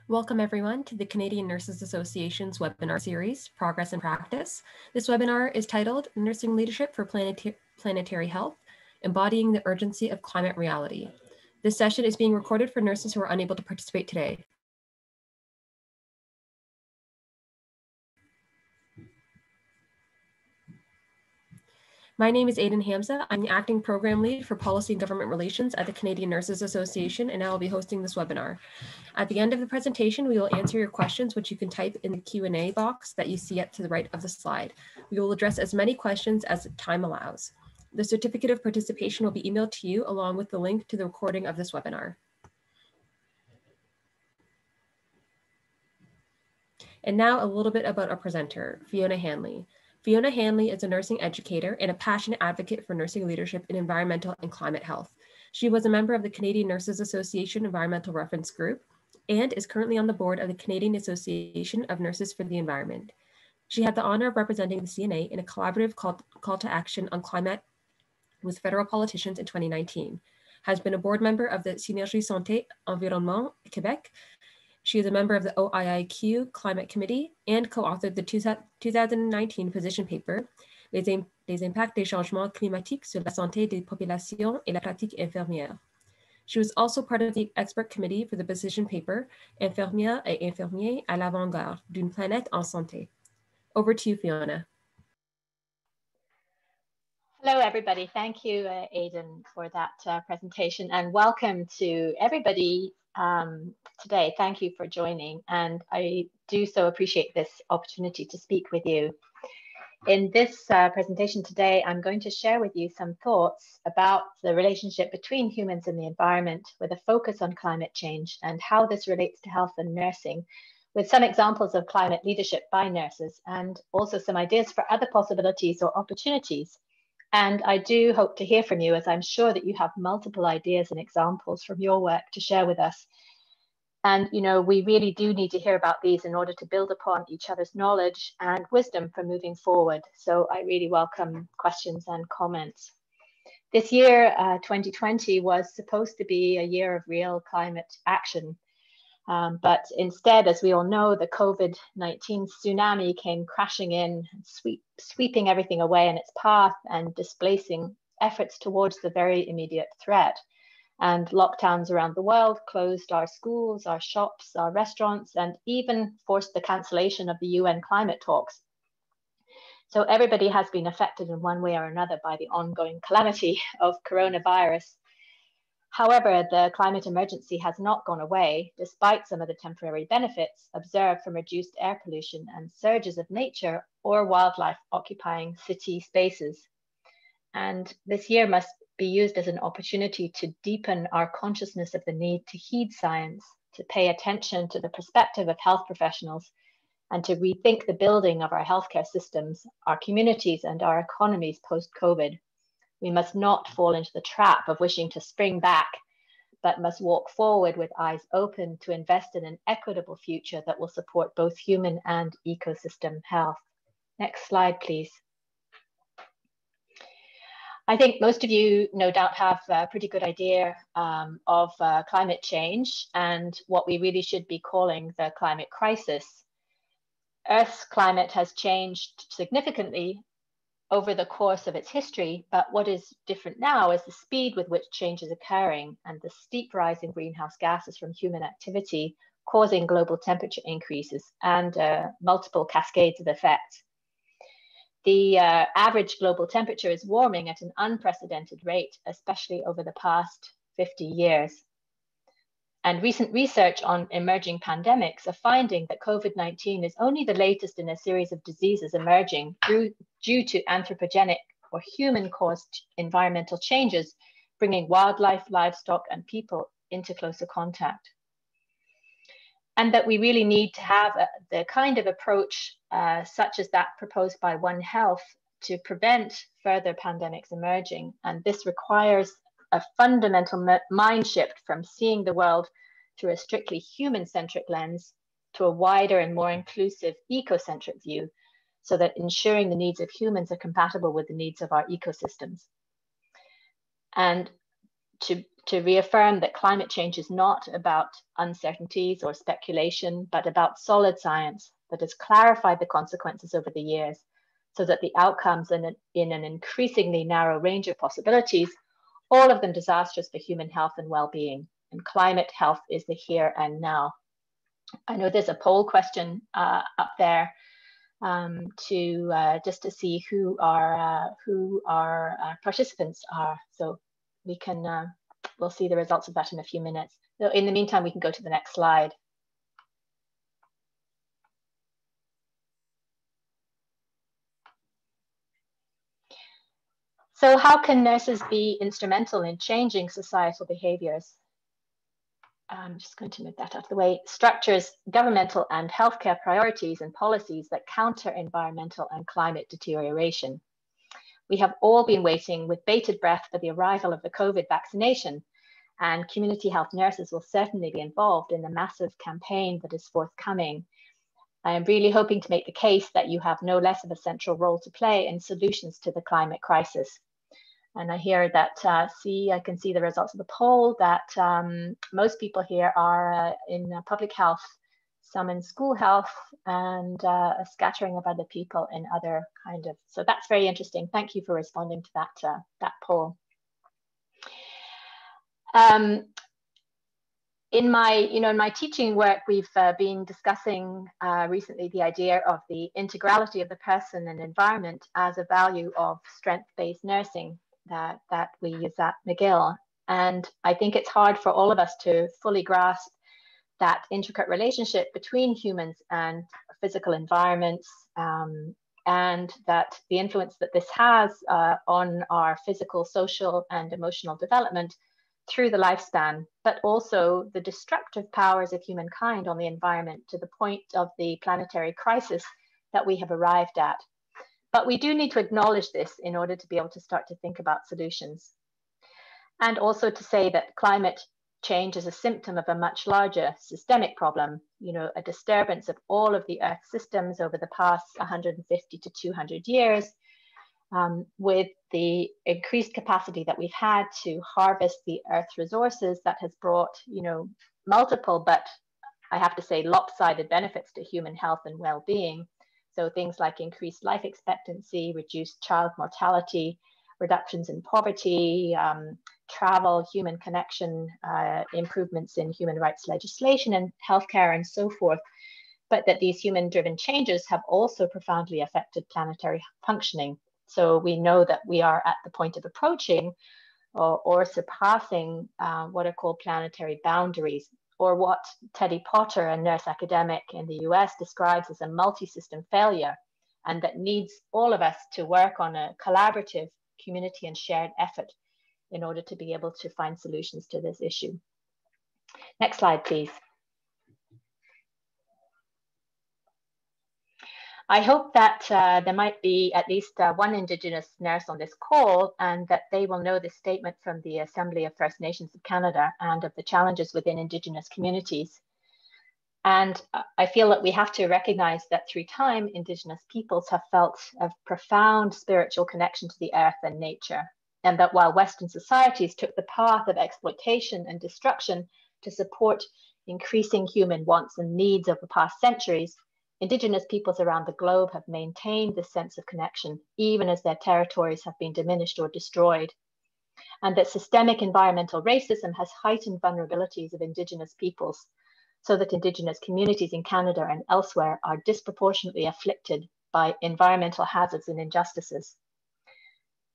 Welcome everyone to the Canadian Nurses Association's webinar series, Progress in Practice. This webinar is titled Nursing Leadership for Planetary Health, Embodying the Urgency of Climate Reality. This session is being recorded for nurses who are unable to participate today. My name is Aidan Hamza. I'm the Acting Program Lead for Policy and Government Relations at the Canadian Nurses Association, and I will be hosting this webinar. At the end of the presentation, we will answer your questions, which you can type in the Q&A box that you see up to the right of the slide. We will address as many questions as time allows. The certificate of participation will be emailed to you along with the link to the recording of this webinar. And now a little bit about our presenter, Fiona Hanley. Fiona Hanley is a nursing educator and a passionate advocate for nursing leadership in environmental and climate health. She was a member of the Canadian Nurses Association Environmental Reference Group and is currently on the board of the Canadian Association of Nurses for the Environment. She had the honor of representing the CNA in a collaborative call to action on climate with federal politicians in 2019, has been a board member of the Synergie Santé Environnement Québec. She is a member of the OIIQ Climate Committee and co-authored the 2019 position paper, Les impacts des changements climatiques sur la santé des populations et la pratique infirmière. She was also part of the expert committee for the position paper, Infirmières et infirmiers à l'avant-garde d'une planète en santé. Over to you, Fiona. Hello, everybody. Thank you, Aidan, for that presentation, and welcome to everybody today. Thank you for joining, and I do so appreciate this opportunity to speak with you. In this presentation today, I'm going to share with you some thoughts about the relationship between humans and the environment with a focus on climate change and how this relates to health and nursing, with some examples of climate leadership by nurses and also some ideas for other possibilities or opportunities. And I do hope to hear from you, as I'm sure that you have multiple ideas and examples from your work to share with us. And, you know, we really do need to hear about these in order to build upon each other's knowledge and wisdom for moving forward. So I really welcome questions and comments. This year, 2020, was supposed to be a year of real climate action. But instead, as we all know, the COVID-19 tsunami came crashing in, sweeping everything away in its path and displacing efforts towards the very immediate threat. And lockdowns around the world closed our schools, our shops, our restaurants, and even forced the cancellation of the UN climate talks. So everybody has been affected in one way or another by the ongoing calamity of coronavirus. However, the climate emergency has not gone away, despite some of the temporary benefits observed from reduced air pollution and surges of nature or wildlife occupying city spaces. And this year must be used as an opportunity to deepen our consciousness of the need to heed science, to pay attention to the perspective of health professionals, and to rethink the building of our healthcare systems, our communities, and our economies post-COVID. We must not fall into the trap of wishing to spring back, but must walk forward with eyes open to invest in an equitable future that will support both human and ecosystem health. Next slide, please. I think most of you no doubt have a pretty good idea of climate change and what we really should be calling the climate crisis. Earth's climate has changed significantly over the course of its history, but what is different now is the speed with which change is occurring and the steep rise in greenhouse gases from human activity causing global temperature increases and multiple cascades of effects. The average global temperature is warming at an unprecedented rate, especially over the past 50 years. And recent research on emerging pandemics are finding that COVID-19 is only the latest in a series of diseases emerging due to anthropogenic or human-caused environmental changes, bringing wildlife, livestock, and people into closer contact. And that we really need to have the kind of approach such as that proposed by One Health to prevent further pandemics emerging. And this requires a fundamental mind shift from seeing the world through a strictly human-centric lens to a wider and more inclusive ecocentric view, so that ensuring the needs of humans are compatible with the needs of our ecosystems. And to to reaffirm that climate change is not about uncertainties or speculation, but about solid science that has clarified the consequences over the years so that the outcomes in an increasingly narrow range of possibilities, all of them disastrous for human health and well-being. And climate health is the here and now. I know there's a poll question up there just to see who our participants are. So we can we'll see the results of that in a few minutes. So in the meantime, we can go to the next slide. So how can nurses be instrumental in changing societal behaviors? I'm just going to move that out of the way. Structures governmental and healthcare priorities and policies that counter environmental and climate deterioration. We have all been waiting with bated breath for the arrival of the COVID vaccination, and community health nurses will certainly be involved in the massive campaign that is forthcoming. I am really hoping to make the case that you have no less of a central role to play in solutions to the climate crisis. And I hear that, I can see the results of the poll, that most people here are in public health, some in school health, and a scattering of other people in other kind of, so that's very interesting. Thank you for responding to that poll. In my teaching work, we've been discussing recently the idea of the integrality of the person and environment as a value of strength-based nursing that we use at McGill. And I think it's hard for all of us to fully grasp that intricate relationship between humans and physical environments, and that the influence that this has on our physical, social, and emotional development through the lifespan, but also the destructive powers of humankind on the environment to the point of the planetary crisis that we have arrived at. But we do need to acknowledge this in order to be able to start to think about solutions. And also to say that climate change is a symptom of a much larger systemic problem, a disturbance of all of the Earth systems over the past 150 to 200 years, with the increased capacity that we've had to harvest the Earth's resources that has brought, multiple, but I have to say lopsided benefits to human health and well-being. So things like increased life expectancy, reduced child mortality, reductions in poverty, travel, human connection, improvements in human rights legislation and healthcare and so forth. But that these human-driven changes have also profoundly affected planetary functioning. So we know that we are at the point of approaching or surpassing what are called planetary boundaries, or what Teddy Potter, a nurse academic in the US, describes as a multi-system failure, and that needs all of us to work on a collaborative community and shared effort in order to be able to find solutions to this issue. Next slide, please. I hope that there might be at least one Indigenous nurse on this call, and that they will know this statement from the Assembly of First Nations of Canada and of the challenges within Indigenous communities. And I feel that we have to recognize that through time, Indigenous peoples have felt a profound spiritual connection to the earth and nature, and that while Western societies took the path of exploitation and destruction to support increasing human wants and needs over the past centuries, Indigenous peoples around the globe have maintained this sense of connection, even as their territories have been diminished or destroyed. And that systemic environmental racism has heightened vulnerabilities of Indigenous peoples, so that Indigenous communities in Canada and elsewhere are disproportionately afflicted by environmental hazards and injustices.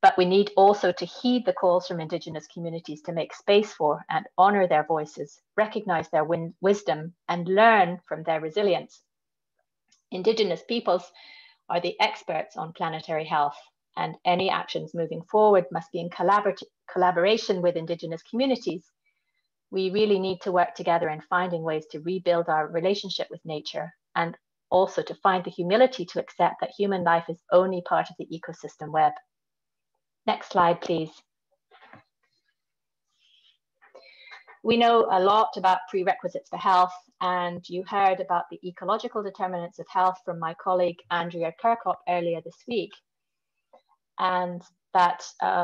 But we need also to heed the calls from Indigenous communities to make space for and honor their voices, recognize their wisdom, and learn from their resilience. Indigenous peoples are the experts on planetary health, and any actions moving forward must be in collaboration with Indigenous communities. We really need to work together in finding ways to rebuild our relationship with nature, and also to find the humility to accept that human life is only part of the ecosystem web. Next slide, please. We know a lot about prerequisites for health, and you heard about the ecological determinants of health from my colleague Andrea Kirkhope earlier this week. And that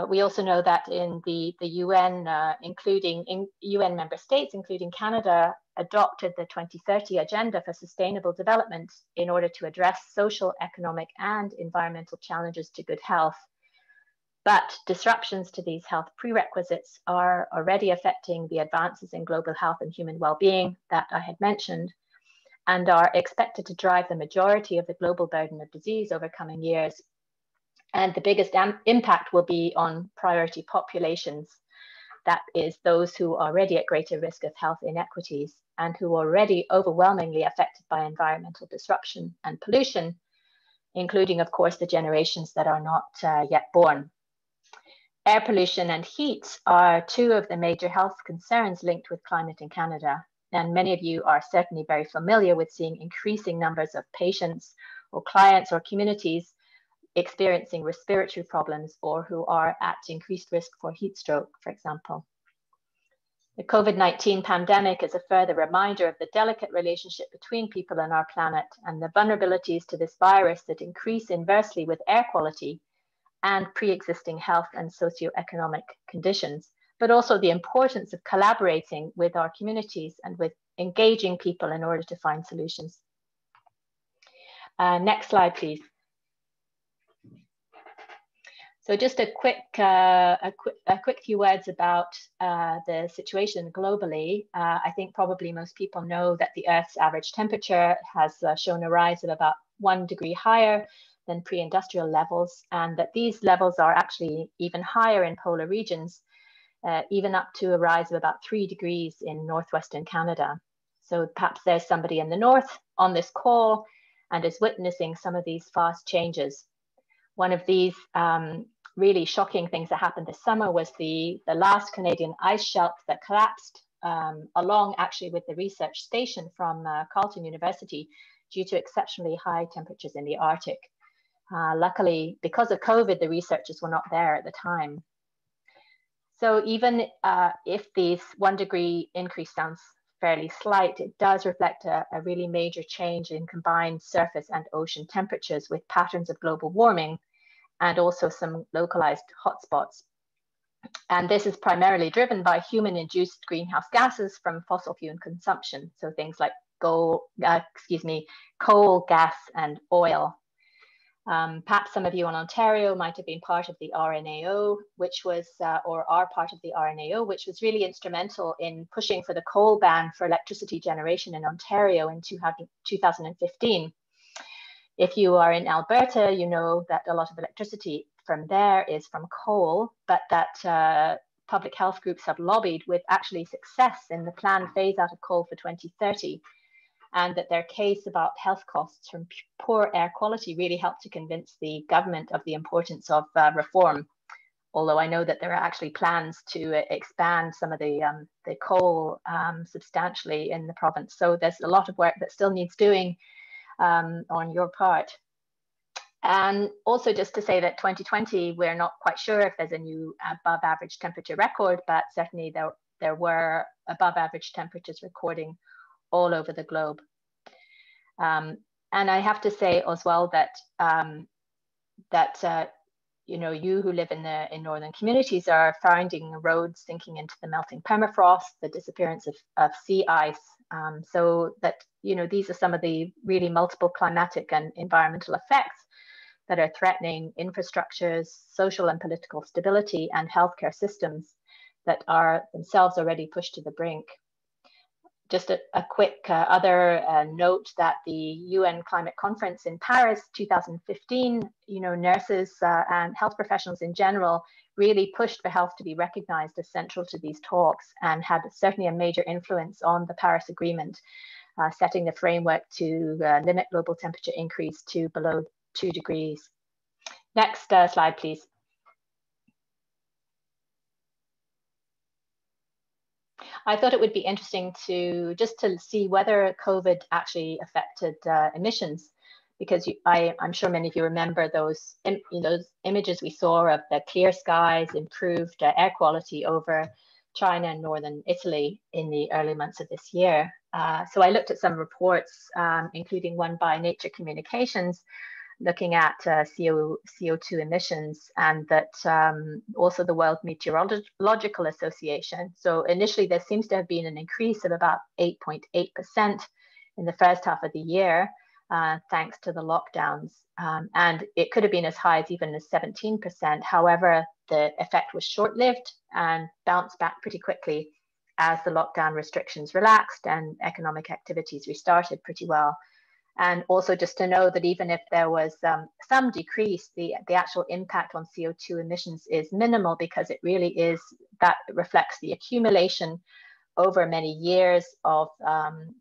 we also know that in the UN, including UN member states, including Canada, adopted the 2030 Agenda for Sustainable Development in order to address social, economic, and environmental challenges to good health. But disruptions to these health prerequisites are already affecting the advances in global health and human well-being that I had mentioned, and are expected to drive the majority of the global burden of disease over coming years. And the biggest impact will be on priority populations. That is, those who are already at greater risk of health inequities and who are already overwhelmingly affected by environmental disruption and pollution, including, of course, the generations that are not yet born. Air pollution and heat are two of the major health concerns linked with climate in Canada. And many of you are certainly very familiar with seeing increasing numbers of patients or clients or communities experiencing respiratory problems or who are at increased risk for heat stroke, for example. The COVID-19 pandemic is a further reminder of the delicate relationship between people and our planet and the vulnerabilities to this virus that increase inversely with air quality and pre-existing health and socioeconomic conditions, but also the importance of collaborating with our communities and with engaging people in order to find solutions. Next slide, please. So just a quick few words about the situation globally. I think probably most people know that the Earth's average temperature has shown a rise of about 1 degree higher than pre-industrial levels, and that these levels are actually even higher in polar regions, even up to a rise of about 3 degrees in northwestern Canada. So perhaps there's somebody in the north on this call and is witnessing some of these fast changes. One of these really shocking things that happened this summer was the last Canadian ice shelf that collapsed along actually with the research station from Carleton University due to exceptionally high temperatures in the Arctic. Luckily, because of COVID, the researchers were not there at the time. So even if this 1 degree increase sounds fairly slight, it does reflect a really major change in combined surface and ocean temperatures with patterns of global warming and also some localized hotspots. And this is primarily driven by human-induced greenhouse gases from fossil fuel consumption. So things like coal, gas, and oil. Perhaps some of you in Ontario might have been part of the RNAO, which was, or are part of the RNAO, which was really instrumental in pushing for the coal ban for electricity generation in Ontario in 2015. If you are in Alberta, you know that a lot of electricity from there is from coal, but that public health groups have lobbied with actually success in the planned phase out of coal for 2030. And that their case about health costs from poor air quality really helped to convince the government of the importance of reform. Although I know that there are actually plans to expand some of the coal substantially in the province. So there's a lot of work that still needs doing on your part. And also just to say that 2020, we're not quite sure if there's a new above average temperature record, but certainly there were above average temperatures recording all over the globe. And I have to say as well that you know, you who live in northern communities are finding roads sinking into the melting permafrost, the disappearance of sea ice. So that, you know, these are some of the really multiple climatic and environmental effects that are threatening infrastructures, social and political stability, and healthcare systems that are themselves already pushed to the brink. Just a quick other note that the UN Climate Conference in Paris 2015, you know, nurses and health professionals in general really pushed for health to be recognized as central to these talks and had certainly a major influence on the Paris Agreement, setting the framework to limit global temperature increase to below 2 degrees. Next slide, please. I thought it would be interesting to just to see whether COVID actually affected emissions, because I'm sure many of you remember those images we saw of the clear skies, improved air quality over China and northern Italy in the early months of this year. So I looked at some reports, including one by Nature Communications, looking at CO2 emissions, and that also the World Meteorological Association. So initially there seems to have been an increase of about 8.8% in the first half of the year, thanks to the lockdowns. And it could have been as high as even as 17%. However, the effect was short-lived and bounced back pretty quickly as the lockdown restrictions relaxed and economic activities restarted pretty well. And also just to know that even if there was some decrease, the actual impact on CO2 emissions is minimal, because it really is, that reflects the accumulation over many years of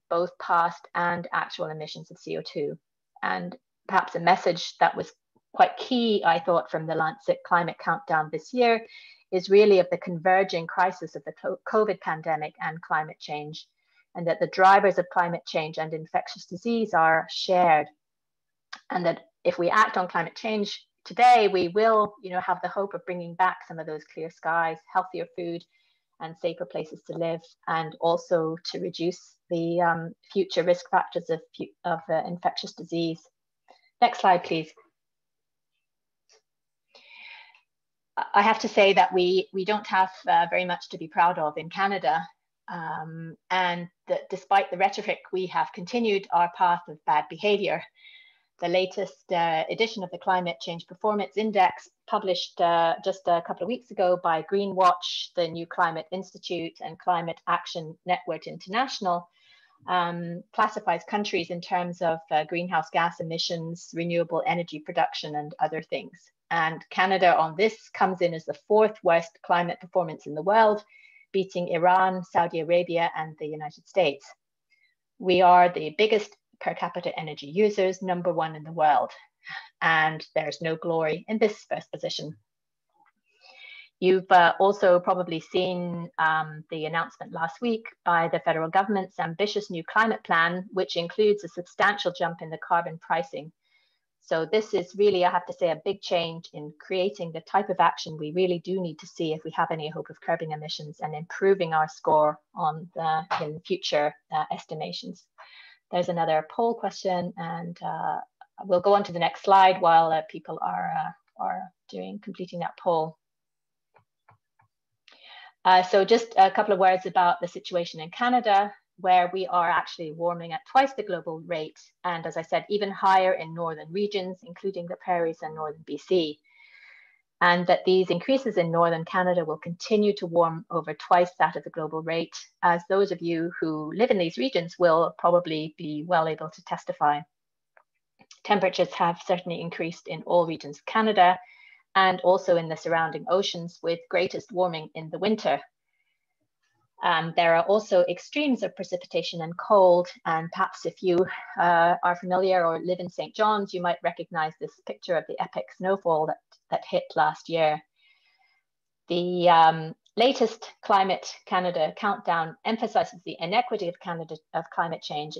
both past and actual emissions of CO2. And perhaps a message that was quite key, I thought, from the Lancet Climate Countdown this year is really of the converging crisis of the COVID pandemic and climate change, and that the drivers of climate change and infectious disease are shared. And that if we act on climate change today, we will, have the hope of bringing back some of those clear skies, healthier food, and safer places to live, and also to reduce the future risk factors of infectious disease. Next slide, please. I have to say that we don't have very much to be proud of in Canada, and that despite the rhetoric, we have continued our path of bad behavior. The latest edition of the Climate Change Performance Index, published just a couple of weeks ago by Greenwatch, the New Climate Institute, and Climate Action Network International, classifies countries in terms of greenhouse gas emissions, renewable energy production, and other things. And Canada on this comes in as the 4th worst climate performance in the world, beating Iran, Saudi Arabia, and the United States. We are the biggest per capita energy users, #1 in the world, and there's no glory in this first position. You've also probably seen the announcement last week by the federal government's ambitious new climate plan, which includes a substantial jump in the carbon pricing. So this is really, I have to say, a big change in creating the type of action we really do need to see if we have any hope of curbing emissions and improving our score on in future estimations. There's another poll question, and we'll go on to the next slide while people are completing that poll. So just a couple of words about the situation in Canada, where we are actually warming at twice the global rate, and as I said, even higher in northern regions, including the prairies and northern BC. And that these increases in northern Canada will continue to warm over twice that of the global rate, as those of you who live in these regions will probably be well able to testify. Temperatures have certainly increased in all regions of Canada, and also in the surrounding oceans, with greatest warming in the winter. There are also extremes of precipitation and cold, and perhaps if you are familiar or live in St. John's, you might recognize this picture of the epic snowfall that hit last year. The latest Climate Canada Countdown emphasizes the inequity of climate change,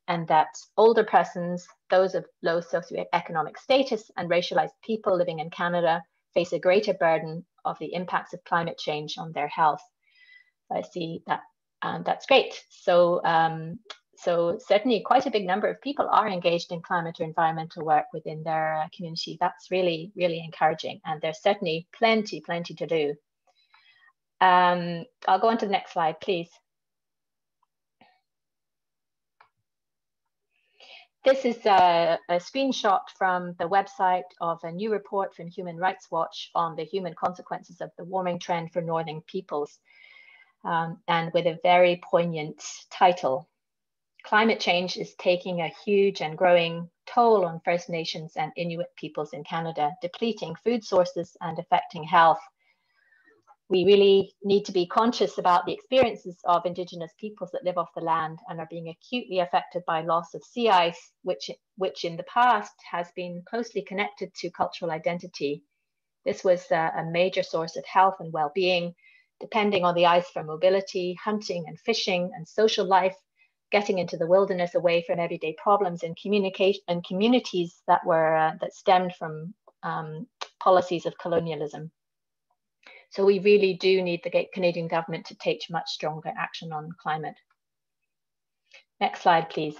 and that older persons, those of low socioeconomic status, and racialized people living in Canada face a greater burden of the impacts of climate change on their health. I see that, that's great. So, so certainly quite a big number of people are engaged in climate or environmental work within their community. That's really, really encouraging, and there's certainly plenty to do. I'll go on to the next slide, please. This is a screenshot from the website of a new report from Human Rights Watch on the human consequences of the warming trend for northern peoples. And with a very poignant title. Climate change is taking a huge and growing toll on First Nations and Inuit peoples in Canada, depleting food sources and affecting health. We really need to be conscious about the experiences of Indigenous peoples that live off the land and are being acutely affected by loss of sea ice, which in the past has been closely connected to cultural identity. This was a major source of health and well-being, depending on the ice for mobility, hunting and fishing and social life, getting into the wilderness away from everyday problems in communication and communities that stemmed from policies of colonialism. So we really do need the Canadian government to take much stronger action on climate. Next slide, please.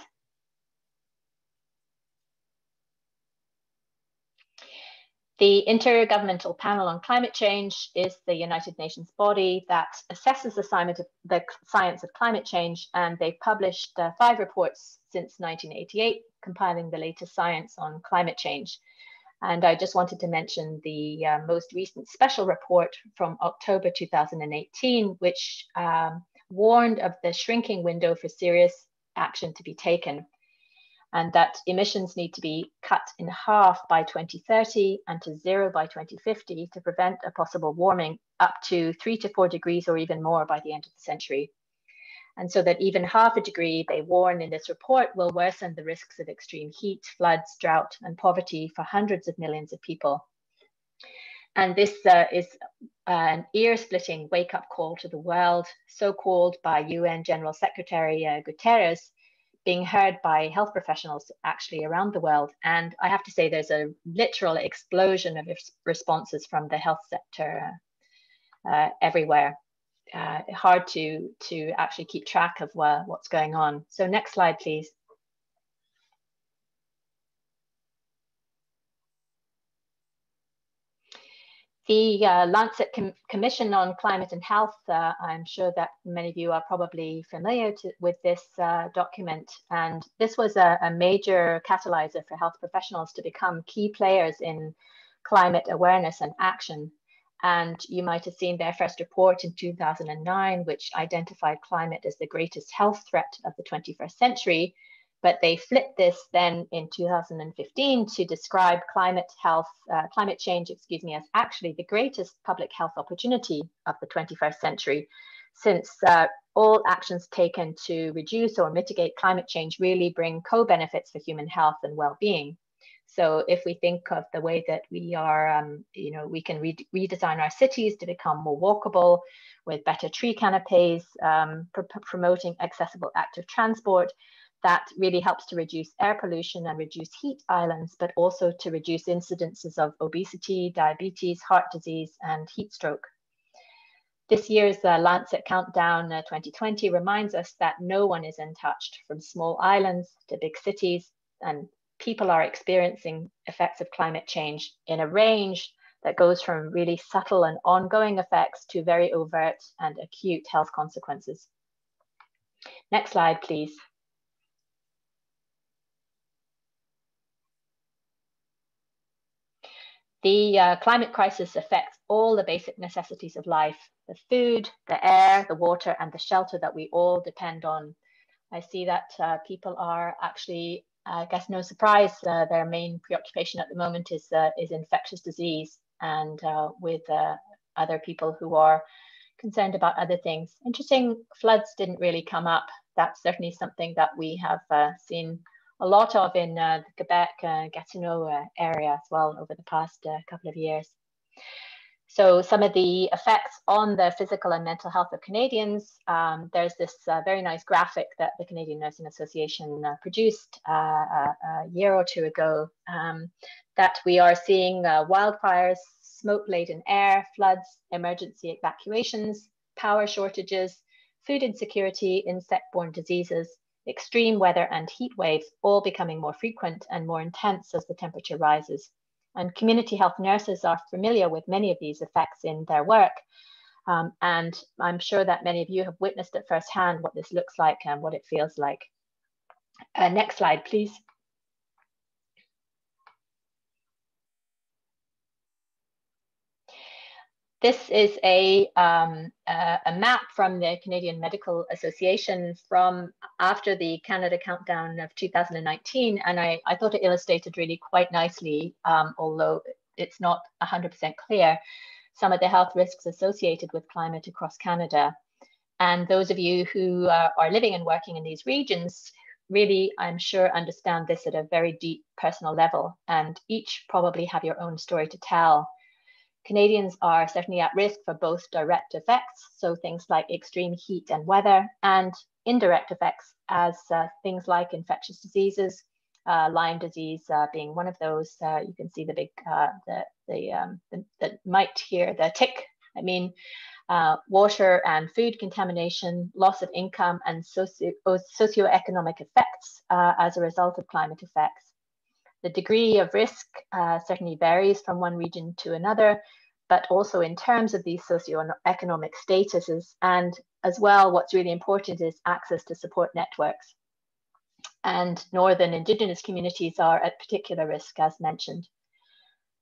The Intergovernmental Panel on Climate Change is the United Nations body that assesses the science of climate change, and they've published 5 reports since 1988, compiling the latest science on climate change. And I just wanted to mention the most recent special report from October 2018, which warned of the shrinking window for serious action to be taken, and that emissions need to be cut in half by 2030 and to 0 by 2050 to prevent a possible warming up to 3 to 4 degrees or even more by the end of the century. And so that even half a degree, they warn in this report, will worsen the risks of extreme heat, floods, drought, and poverty for hundreds of millions of people. And this is an ear-splitting wake-up call to the world, so called by UN General Secretary Guterres, being heard by health professionals actually around the world. And I have to say there's a literal explosion of responses from the health sector everywhere. Hard to actually keep track of what's going on. So next slide, please. The Lancet Commission on Climate and Health, I'm sure that many of you are probably familiar with this document. And this was a major catalyzer for health professionals to become key players in climate awareness and action. And you might have seen their first report in 2009, which identified climate as the greatest health threat of the 21st century. But they flipped this then in 2015 to describe climate change, as actually the greatest public health opportunity of the 21st century, since all actions taken to reduce or mitigate climate change really bring co-benefits for human health and well-being. So if we think of the way that we are, we can redesign our cities to become more walkable with better tree canopies, promoting accessible active transport, that really helps to reduce air pollution and reduce heat islands, but also to reduce incidences of obesity, diabetes, heart disease, and heat stroke. This year's Lancet Countdown 2020 reminds us that no one is untouched, from small islands to big cities, and people are experiencing effects of climate change in a range that goes from really subtle and ongoing effects to very overt and acute health consequences. Next slide, please. The climate crisis affects all the basic necessities of life: the food, the air, the water, and the shelter that we all depend on. I see that people are actually, I guess no surprise, their main preoccupation at the moment is infectious disease, and with other people who are concerned about other things. Interesting, floods didn't really come up. That's certainly something that we have seen a lot of in the Quebec, Gatineau area as well over the past couple of years. So some of the effects on the physical and mental health of Canadians, there's this very nice graphic that the Canadian Nursing Association produced a year or two ago, that we are seeing wildfires, smoke-laden air, floods, emergency evacuations, power shortages, food insecurity, insect-borne diseases, extreme weather and heat waves all becoming more frequent and more intense as the temperature rises. And community health nurses are familiar with many of these effects in their work. And I'm sure that many of you have witnessed at firsthand what this looks like and what it feels like. Next slide, please. This is a map from the Canadian Medical Association from after the Canada Countdown of 2019, and I thought it illustrated really quite nicely, although it's not 100% clear, some of the health risks associated with climate across Canada. And those of you who are living and working in these regions really, I'm sure, understand this at a very deep personal level, and each probably have your own story to tell. Canadians are certainly at risk for both direct effects, so things like extreme heat and weather, and indirect effects as things like infectious diseases, Lyme disease being one of those. You can see the big, the mite here, the tick. I mean, water and food contamination, loss of income, and socioeconomic effects as a result of climate effects. The degree of risk certainly varies from one region to another, but also in terms of these socioeconomic statuses. And as well, what's really important is access to support networks. And Northern Indigenous communities are at particular risk, as mentioned.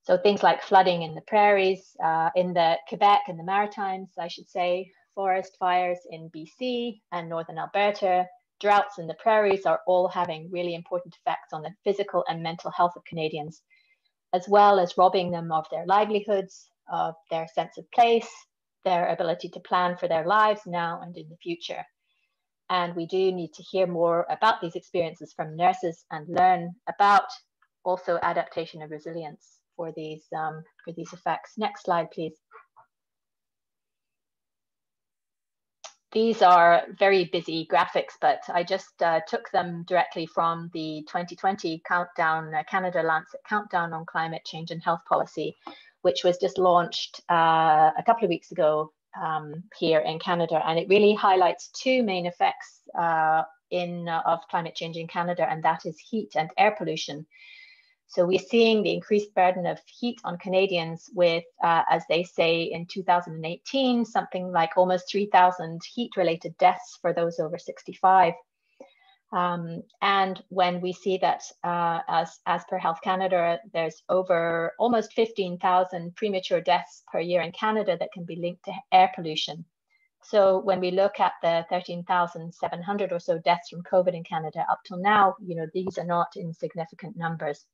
So things like flooding in the prairies, in the Quebec and the Maritimes, I should say, forest fires in BC and Northern Alberta, droughts in the prairies are all having really important effects on the physical and mental health of Canadians, as well as robbing them of their livelihoods, of their sense of place, their ability to plan for their lives now and in the future. And we do need to hear more about these experiences from nurses and learn about also adaptation and resilience for these effects. Next slide, please. These are very busy graphics, but I just took them directly from the 2020 countdown, Canada Lancet Countdown on Climate Change and Health Policy, which was just launched a couple of weeks ago here in Canada. And it really highlights two main effects of climate change in Canada, and that is heat and air pollution. So we're seeing the increased burden of heat on Canadians with, as they say, in 2018, something like almost 3,000 heat-related deaths for those over 65. And when we see that, as per Health Canada, there's over almost 15,000 premature deaths per year in Canada that can be linked to air pollution. So when we look at the 13,700 or so deaths from COVID in Canada up till now, these are not insignificant numbers.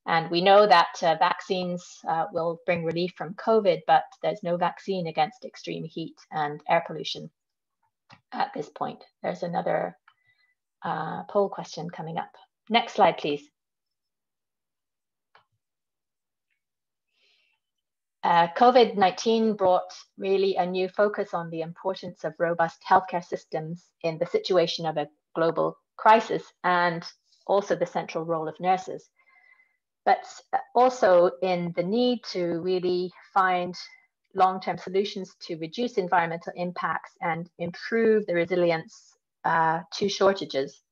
And we know that vaccines will bring relief from COVID, but there's no vaccine against extreme heat and air pollution at this point. There's another poll question coming up. Next slide, please. COVID-19 brought really a new focus on the importance of robust healthcare systems in the situation of a global crisis, and also the central role of nurses, but also in the need to really find long-term solutions to reduce environmental impacts and improve the resilience to shortages.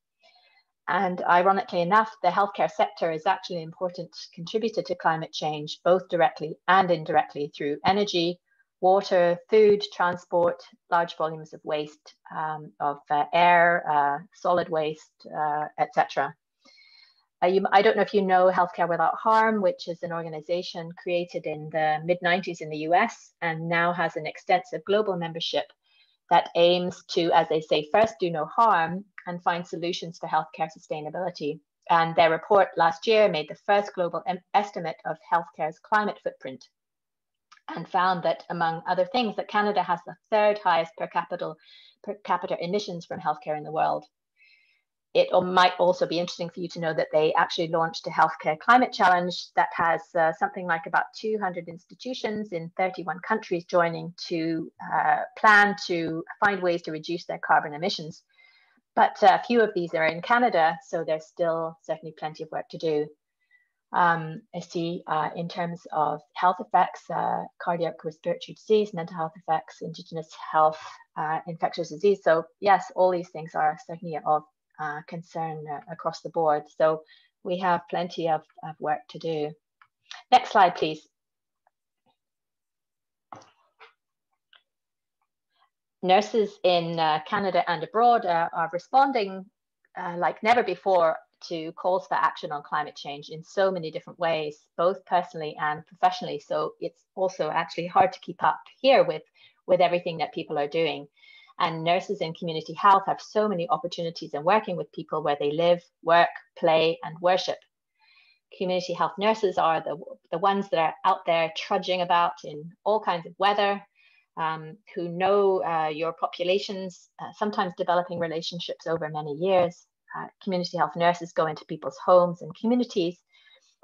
And ironically enough, the healthcare sector is actually an important contributor to climate change, both directly and indirectly through energy, water, food, transport, large volumes of waste, of air, solid waste, etc. I don't know if you know Healthcare Without Harm, which is an organization created in the mid-90s in the US and now has an extensive global membership that aims to, as they say, first do no harm and find solutions for healthcare sustainability. And their report last year made the first global estimate of healthcare's climate footprint and found that, among other things, that Canada has the third highest per capita emissions from healthcare in the world. It might also be interesting for you to know that they actually launched a healthcare climate challenge that has something like about 200 institutions in 31 countries joining to plan to find ways to reduce their carbon emissions. But a few of these are in Canada, so there's still certainly plenty of work to do. I see in terms of health effects, cardiac respiratory disease, mental health effects, Indigenous health, infectious disease. So yes, all these things are certainly of concern across the board. So we have plenty of work to do. Next slide, please. Nurses in Canada and abroad are responding like never before to calls for action on climate change in so many different ways, both personally and professionally. So it's also actually hard to keep up here with everything that people are doing. And nurses in community health have so many opportunities in working with people where they live, work, play, and worship. Community health nurses are the ones that are out there trudging about in all kinds of weather, who know your populations, sometimes developing relationships over many years. Community health nurses go into people's homes and communities.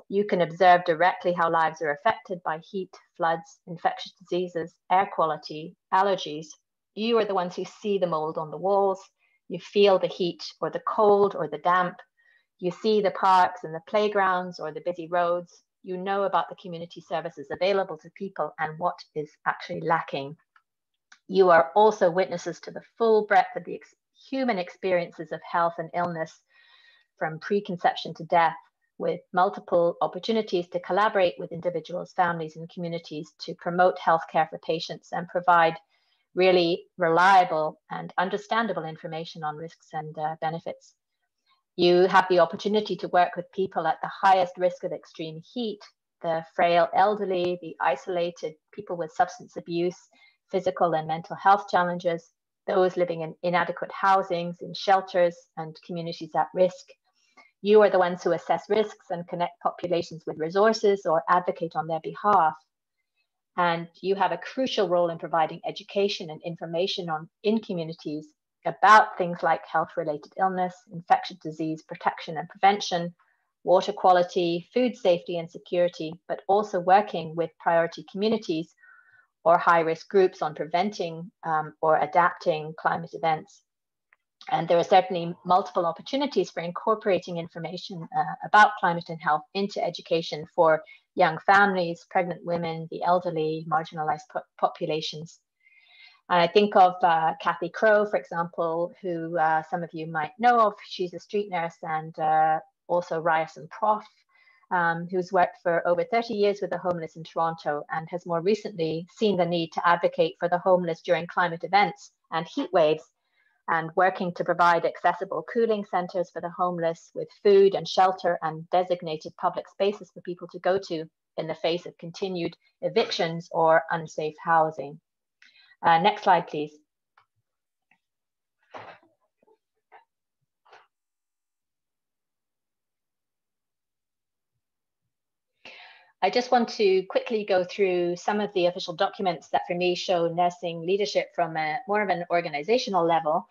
You can observe directly how lives are affected by heat, floods, infectious diseases, air quality, allergies. You are the ones who see the mold on the walls. You feel the heat or the cold or the damp. You see the parks and the playgrounds or the busy roads. You know about the community services available to people and what is actually lacking. You are also witnesses to the full breadth of the human experiences of health and illness, from preconception to death, with multiple opportunities to collaborate with individuals, families, and communities to promote healthcare for patients and provide really reliable and understandable information on risks and benefits. You have the opportunity to work with people at the highest risk of extreme heat, the frail elderly, the isolated, people with substance abuse, physical and mental health challenges, those living in inadequate housings, in shelters, and communities at risk. You are the ones who assess risks and connect populations with resources or advocate on their behalf. And you have a crucial role in providing education and information in communities about things like health-related illness, infectious disease protection and prevention, water quality, food safety and security, but also working with priority communities or high-risk groups on preventing or adapting climate events. And there are certainly multiple opportunities for incorporating information about climate and health into education for young families, pregnant women, the elderly, marginalized populations. And I think of Kathy Crow, for example, who some of you might know of. She's a street nurse, and also Ryerson Prof, who's worked for over 30 years with the homeless in Toronto and has more recently seen the need to advocate for the homeless during climate events and heat waves, and working to provide accessible cooling centres for the homeless with food and shelter and designated public spaces for people to go to in the face of continued evictions or unsafe housing. Next slide, please. I just want to quickly go through some of the official documents that for me show nursing leadership from more of an organizational level.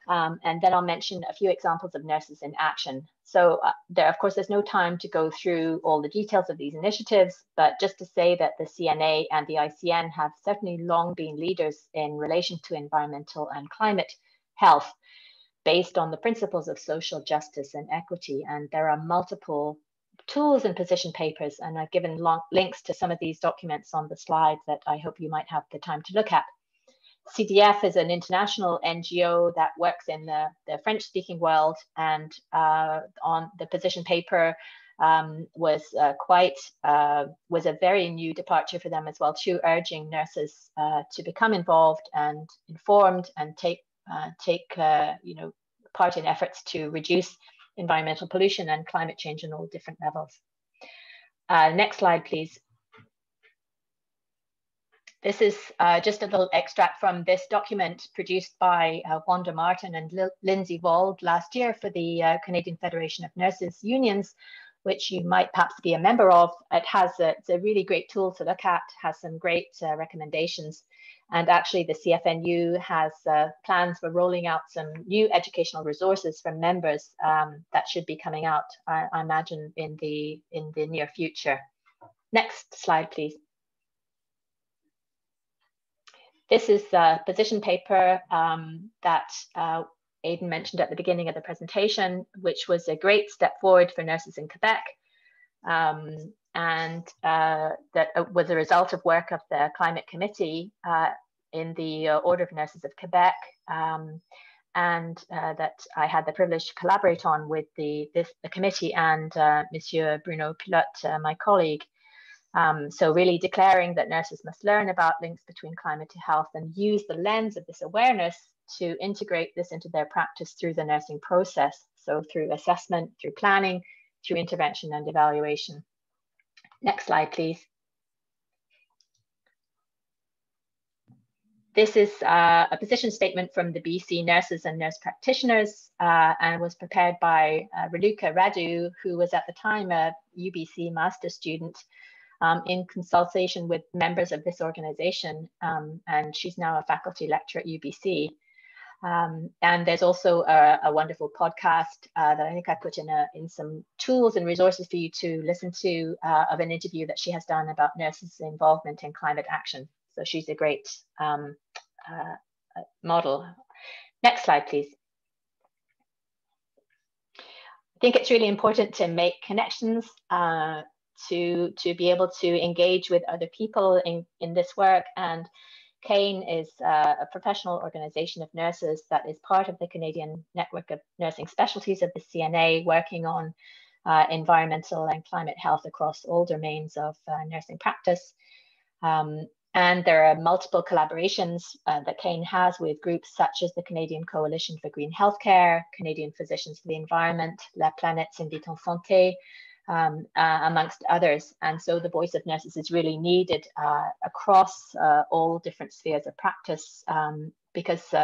And then I'll mention a few examples of nurses in action. So of course, there's no time to go through all the details of these initiatives, but just to say that the CNA and the ICN have certainly long been leaders in relation to environmental and climate health based on the principles of social justice and equity. And there are multiple tools and position papers, and I've given links to some of these documents on the slide that I hope you might have the time to look at. CDF is an international NGO that works in the French-speaking world, and on the position paper was a very new departure for them as well too, urging nurses to become involved and informed and take part in efforts to reduce environmental pollution and climate change on all different levels. Next slide, please. This is just a little extract from this document produced by Wanda Martin and Lindsay Wald last year for the Canadian Federation of Nurses Unions, which you might perhaps be a member of. It's a really great tool to look at, has some great recommendations. And actually the CFNU has plans for rolling out some new educational resources for members that should be coming out, I imagine, in the near future. Next slide, please. This is a position paper that Aidan mentioned at the beginning of the presentation, which was a great step forward for nurses in Quebec. And that was a result of work of the Climate Committee in the Order of Nurses of Quebec, and that I had the privilege to collaborate on with the committee and Monsieur Bruno Pilote, my colleague. So really declaring that nurses must learn about links between climate to health and use the lens of this awareness to integrate this into their practice through the nursing process. So through assessment, through planning, through intervention and evaluation. Next slide, please. This is a position statement from the BC nurses and nurse practitioners and was prepared by Raluca Radu, who was at the time a UBC master student in consultation with members of this organization, and she's now a faculty lecturer at UBC. And there's also a wonderful podcast that I think I put in some tools and resources for you to listen to of an interview that she has done about nurses' involvement in climate action. So she's a great model. Next slide, please. I think it's really important to make connections to be able to engage with other people in this work. And CANE is a professional organization of nurses that is part of the Canadian Network of Nursing Specialties of the CNA, working on environmental and climate health across all domains of nursing practice. And there are multiple collaborations that CAIN has with groups such as the Canadian Coalition for Green Healthcare, Canadian Physicians for the Environment, La Planète Syndic en Santé, amongst others. And so the voice of nurses is really needed across all different spheres of practice because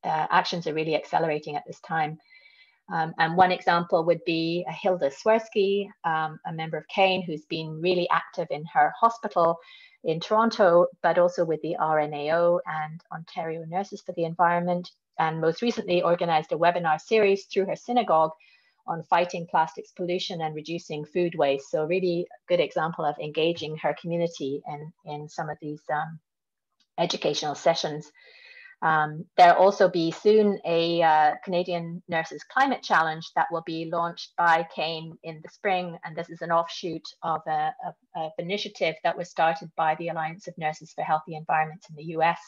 actions are really accelerating at this time. And one example would be Hilda Swirsky, a member of CAIN, who's been really active in her hospital in Toronto, but also with the RNAO and Ontario Nurses for the Environment, and most recently organized a webinar series through her synagogue on fighting plastics pollution and reducing food waste. So really good example of engaging her community in some of these educational sessions. There'll also be soon a Canadian Nurses Climate Challenge that will be launched by CAIN in the spring. And this is an offshoot of an initiative that was started by the Alliance of Nurses for Healthy Environments in the US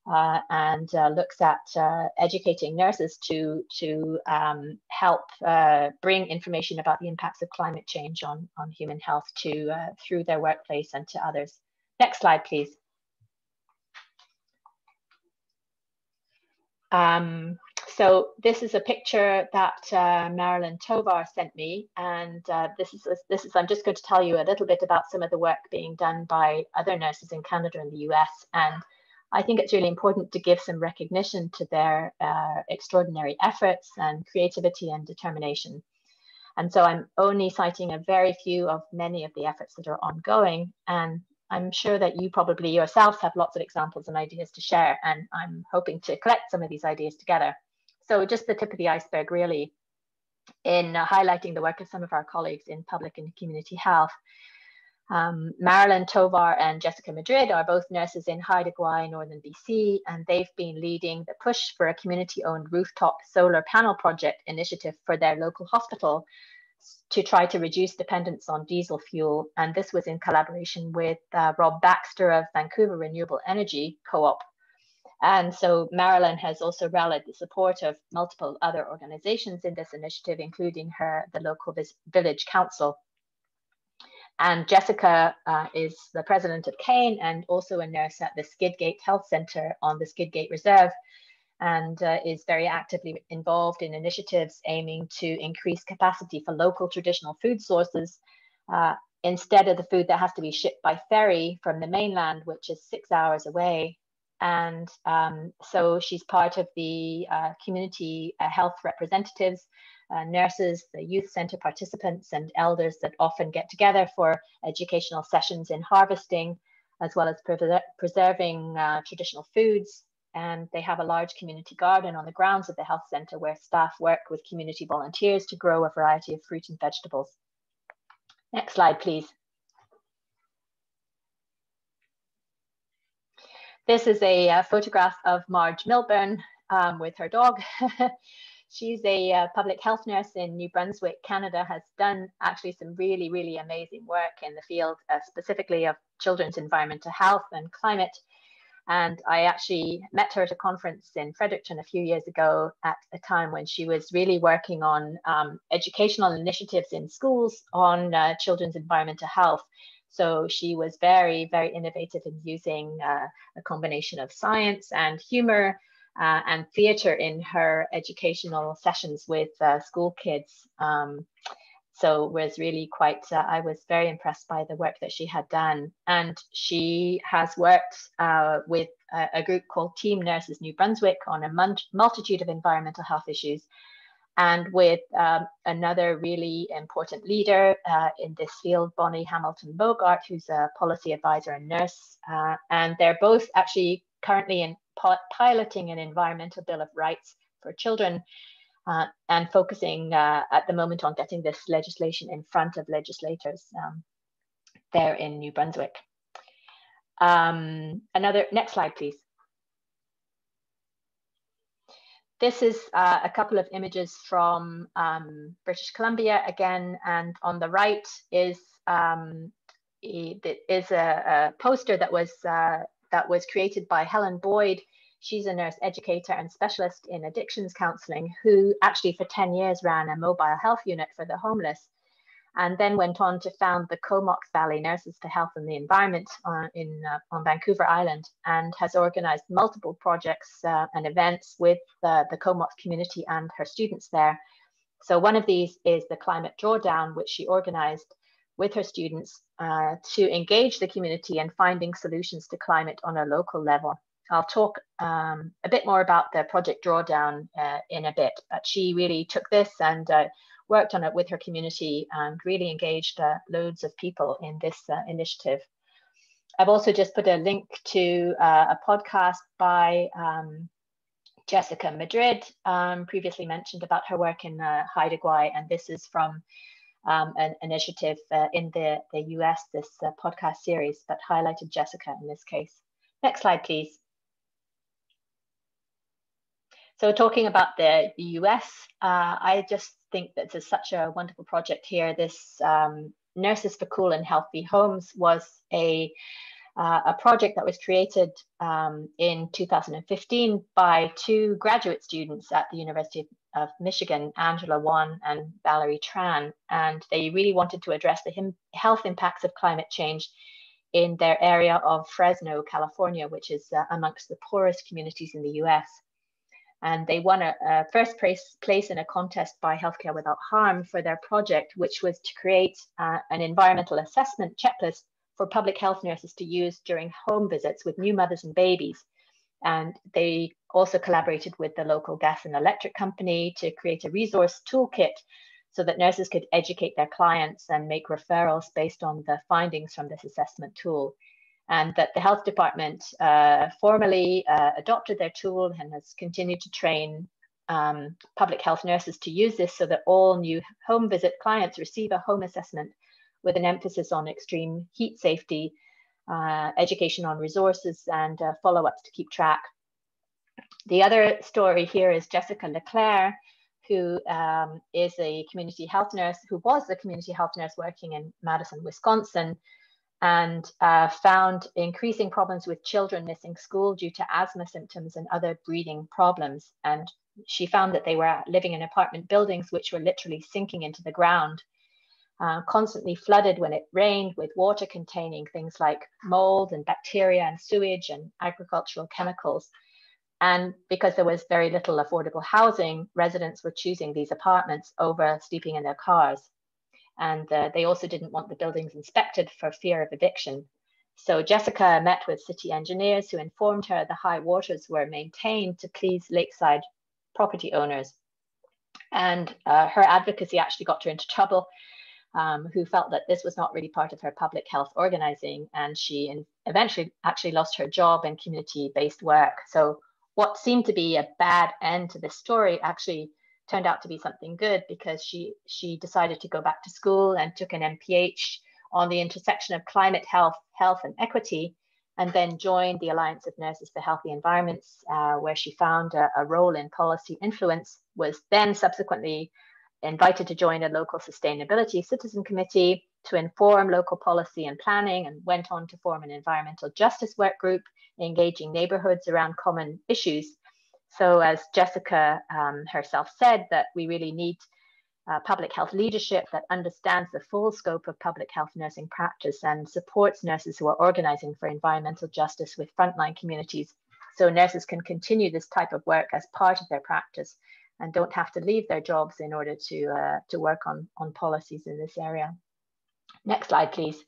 and looks at educating nurses to help bring information about the impacts of climate change on human health through their workplace and to others. Next slide, please. So this is a picture that Marilyn Tovar sent me, and this is I'm just going to tell you a little bit about some of the work being done by other nurses in Canada and the US, and I think it's really important to give some recognition to their extraordinary efforts and creativity and determination. And so I'm only citing a very few of many of the efforts that are ongoing, and I'm sure that you probably yourselves have lots of examples and ideas to share, and I'm hoping to collect some of these ideas together. So just the tip of the iceberg, really, in highlighting the work of some of our colleagues in public and community health. Marilyn Tovar and Jessica Madrid are both nurses in Haida Gwaii, Northern BC, and they've been leading the push for a community-owned rooftop solar panel project initiative for their local hospital to try to reduce dependence on diesel fuel. And this was in collaboration with Rob Baxter of Vancouver Renewable Energy Co-op. And so Marilyn has also rallied the support of multiple other organizations in this initiative, including the local village council. And Jessica is the president of CAIN and also a nurse at the Skidgate Health Centre on the Skidgate Reserve, and is very actively involved in initiatives aiming to increase capacity for local traditional food sources instead of the food that has to be shipped by ferry from the mainland, which is 6 hours away. And so she's part of the community health representatives, nurses, the youth center participants, and elders that often get together for educational sessions in harvesting, as well as preserving traditional foods. And they have a large community garden on the grounds of the health center where staff work with community volunteers to grow a variety of fruit and vegetables. Next slide, please. This is a photograph of Marge Milburn with her dog. She's a public health nurse in New Brunswick, Canada, has done actually some really, really amazing work in the field, specifically of children's environmental health and climate. And I actually met her at a conference in Fredericton a few years ago at a time when she was really working on educational initiatives in schools on children's environmental health. So she was very, very innovative in using a combination of science and humor and theatre in her educational sessions with school kids. So was really quite, I was very impressed by the work that she had done. And she has worked with a group called Team Nurses New Brunswick on a multitude of environmental health issues, and with another really important leader in this field, Bonnie Hamilton Bogart, who's a policy advisor and nurse. And they're both actually currently piloting an environmental bill of rights for children, and focusing at the moment on getting this legislation in front of legislators there in New Brunswick. Next slide, please. This is a couple of images from British Columbia again, and on the right is a poster that was created by Helen Boyd. She's a nurse educator and specialist in addictions counselling, who actually for 10 years ran a mobile health unit for the homeless. and then went on to found the Comox Valley Nurses for Health and the Environment on Vancouver Island, and has organized multiple projects and events with the Comox community and her students there. So one of these is the Climate Drawdown, which she organized with her students to engage the community in finding solutions to climate on a local level. I'll talk a bit more about the Project Drawdown in a bit, but she really took this and worked on it with her community and really engaged loads of people in this initiative. I've also just put a link to a podcast by Jessica Madrid, previously mentioned about her work in Haida Gwaii, and this is from an initiative in the US, this podcast series, but highlighted Jessica in this case. Next slide, please. So talking about the US, I just think that it's such a wonderful project here. This Nurses for Cool and Healthy Homes was a project that was created in 2015 by two graduate students at the University of Michigan, Angela Wan and Valerie Tran, and they really wanted to address the health impacts of climate change in their area of Fresno, California, which is amongst the poorest communities in the US. And they won a first place in a contest by Healthcare Without Harm for their project, which was to create an environmental assessment checklist for public health nurses to use during home visits with new mothers and babies. And they also collaborated with the local gas and electric company to create a resource toolkit so that nurses could educate their clients and make referrals based on the findings from this assessment tool. And that the health department formally adopted their tool and has continued to train public health nurses to use this so that all new home visit clients receive a home assessment with an emphasis on extreme heat safety, education on resources, and follow-ups to keep track. The other story here is Jessica Leclerc, who is a community health nurse, who was a community health nurse working in Madison, Wisconsin, and found increasing problems with children missing school due to asthma symptoms and other breathing problems. And she found that they were living in apartment buildings which were literally sinking into the ground, constantly flooded when it rained, with water containing things like mold and bacteria and sewage and agricultural chemicals. And because there was very little affordable housing, residents were choosing these apartments over sleeping in their cars. And they also didn't want the buildings inspected for fear of eviction. So Jessica met with city engineers who informed her the high waters were maintained to please lakeside property owners. And her advocacy actually got her into trouble, who felt that this was not really part of her public health organizing. And she eventually actually lost her job in community-based work. So what seemed to be a bad end to this story actually turned out to be something good, because she decided to go back to school and took an MPH on the intersection of climate health and equity, and then joined the Alliance of Nurses for Healthy Environments, where she found a role in policy influence, was then subsequently invited to join a local sustainability citizen committee to inform local policy and planning, and went on to form an environmental justice work group, engaging neighborhoods around common issues. So as Jessica herself said, that we really need public health leadership that understands the full scope of public health nursing practice and supports nurses who are organizing for environmental justice with frontline communities, so nurses can continue this type of work as part of their practice and don't have to leave their jobs in order to work on policies in this area. Next slide, please.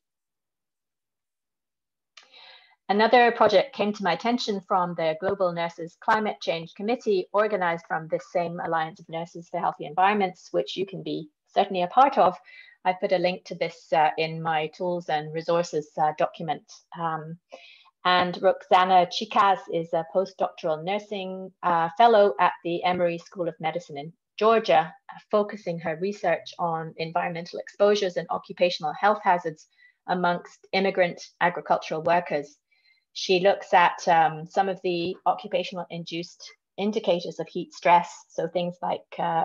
Another project came to my attention from the Global Nurses Climate Change Committee, organized from this same Alliance of Nurses for Healthy Environments, which you can be certainly a part of. I put a link to this in my tools and resources document. And Roxana Chicas is a postdoctoral nursing fellow at the Emory School of Medicine in Georgia, focusing her research on environmental exposures and occupational health hazards amongst immigrant agricultural workers. She looks at some of the occupational induced indicators of heat stress, so things like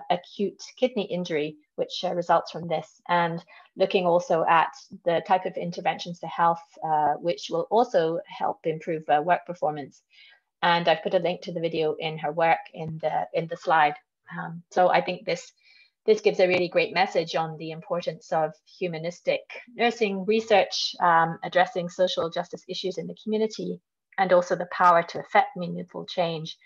acute kidney injury, which results from this, and looking also at the type of interventions to health, which will also help improve work performance. And I've put a link to the video in her work in the slide. So I think this this gives a really great message on the importance of humanistic nursing research, addressing social justice issues in the community, and also the power to affect meaningful change.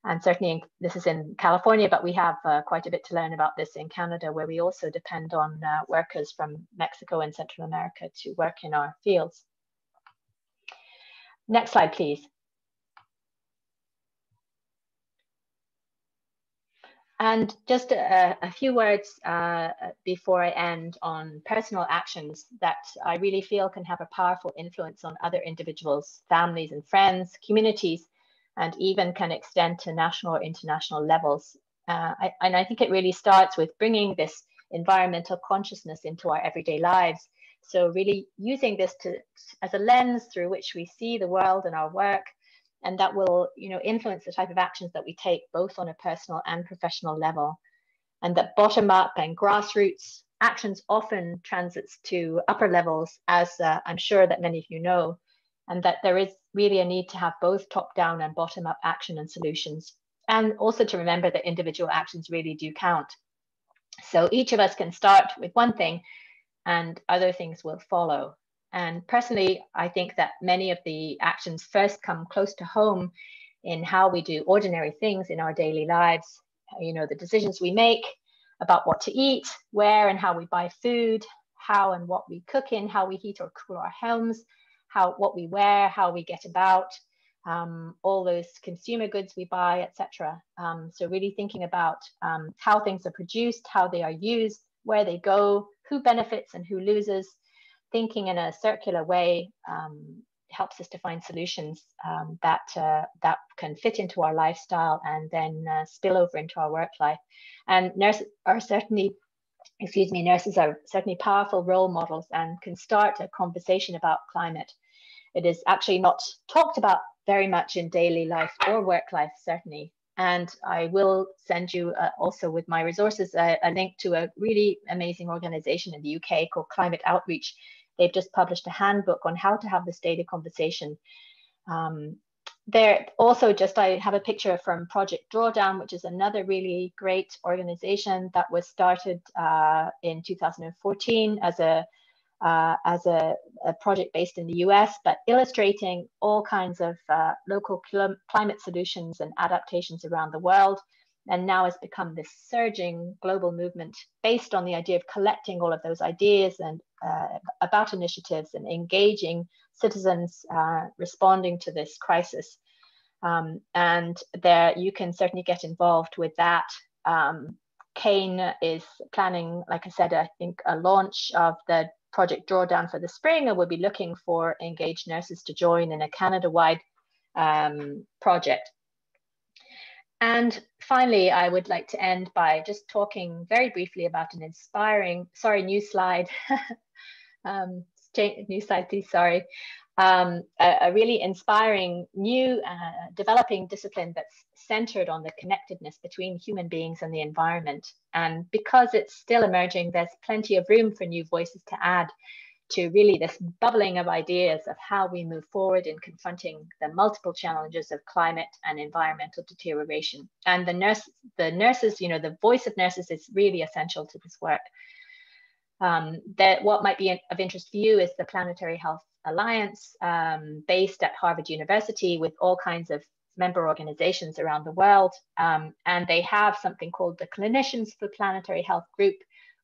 And certainly this is in California, but we have quite a bit to learn about this in Canada, where we also depend on workers from Mexico and Central America to work in our fields. Next slide, please. And just a few words before I end on personal actions that I really feel can have a powerful influence on other individuals, families and friends, communities, and even can extend to national or international levels. And I think it really starts with bringing this environmental consciousness into our everyday lives. So really using this as a lens through which we see the world and our work, and that will, influence the type of actions that we take, both on a personal and professional level. And that bottom up and grassroots actions often transits to upper levels, as I'm sure that many of you know, and that there is really a need to have both top down and bottom up action and solutions. And also to remember that individual actions really do count. So each of us can start with one thing and other things will follow. And personally, I think that many of the actions first come close to home in how we do ordinary things in our daily lives. The decisions we make about what to eat, where and how we buy food, how and what we cook in, how we heat or cool our homes, what we wear, how we get about, all those consumer goods we buy, etc. So really thinking about how things are produced, how they are used, where they go, who benefits and who loses. Thinking in a circular way helps us to find solutions that can fit into our lifestyle and then spill over into our work life. And nurses are certainly powerful role models and can start a conversation about climate. It is actually not talked about very much in daily life or work life, certainly. And I will send you also with my resources a link to a really amazing organization in the UK called Climate Outreach. They've just published a handbook on how to have this daily conversation. There also I have a picture from Project Drawdown, which is another really great organization that was started in 2014 as a project based in the US, but illustrating all kinds of local climate solutions and adaptations around the world. And now has become this surging global movement based on the idea of collecting all of those ideas and about initiatives and engaging citizens responding to this crisis. And there you can certainly get involved with that. CANE is planning, like I said, I think a launch of the Project Drawdown for the spring, and we'll be looking for engaged nurses to join in a Canada-wide project. And finally, I would like to end by just talking very briefly about an inspiring, new slide. New slide, please, sorry. A really inspiring new developing discipline that's centered on the connectedness between human beings and the environment. And because it's still emerging, there's plenty of room for new voices to add to really this bubbling of ideas of how we move forward in confronting the multiple challenges of climate and environmental deterioration. And the nurses, the voice of nurses is really essential to this work. What might be of interest for you is the Planetary Health Alliance, based at Harvard University with all kinds of member organizations around the world. And they have something called the Clinicians for Planetary Health Group,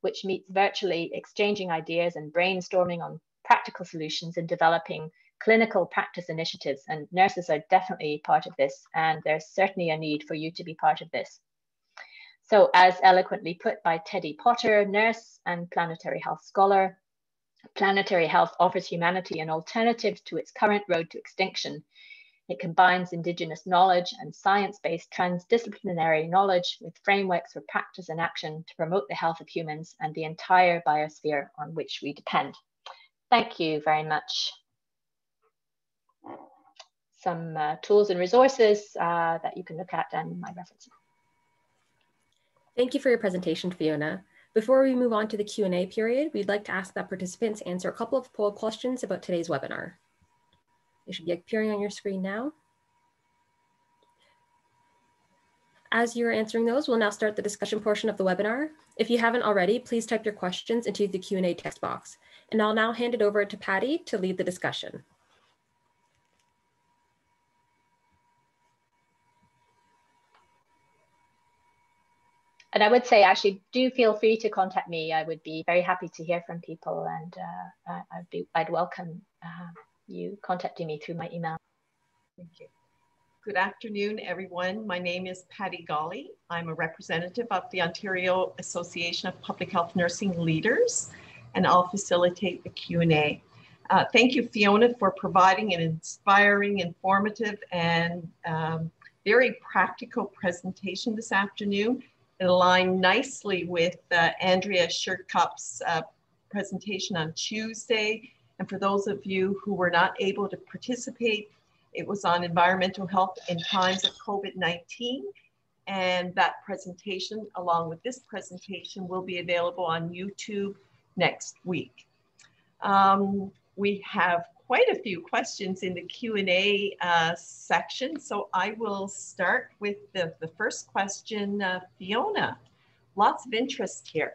which meets virtually, exchanging ideas and brainstorming on practical solutions and developing clinical practice initiatives. And nurses are definitely part of this, and there's certainly a need for you to be part of this. So as eloquently put by Teddy Potter, nurse and planetary health scholar, planetary health offers humanity an alternative to its current road to extinction. It combines indigenous knowledge and science-based transdisciplinary knowledge with frameworks for practice and action to promote the health of humans and the entire biosphere on which we depend. Thank you very much. Some tools and resources that you can look at and my references. Thank you for your presentation, Fiona. Before we move on to the Q&A period, we'd like to ask that participants answer a couple of poll questions about today's webinar. They should be appearing on your screen now. As you're answering those, we'll now start the discussion portion of the webinar. If you haven't already, please type your questions into the Q&A text box. And I'll now hand it over to Patty to lead the discussion. And I would say, actually, do feel free to contact me. I would be very happy to hear from people, and I'd welcome you contacting me through my email. Thank you. Good afternoon, everyone. My name is Patty Golly. I'm a representative of the Ontario Association of Public Health Nursing Leaders, and I'll facilitate the Q&A. Thank you, Fiona, for providing an inspiring, informative, and very practical presentation this afternoon. It aligned nicely with Andrea Sherkop's presentation on Tuesday. And for those of you who were not able to participate, it was on environmental health in times of COVID-19. And that presentation, along with this presentation, will be available on YouTube next week. We have quite a few questions in the Q&A section. So I will start with the first question, Fiona. Lots of interest here.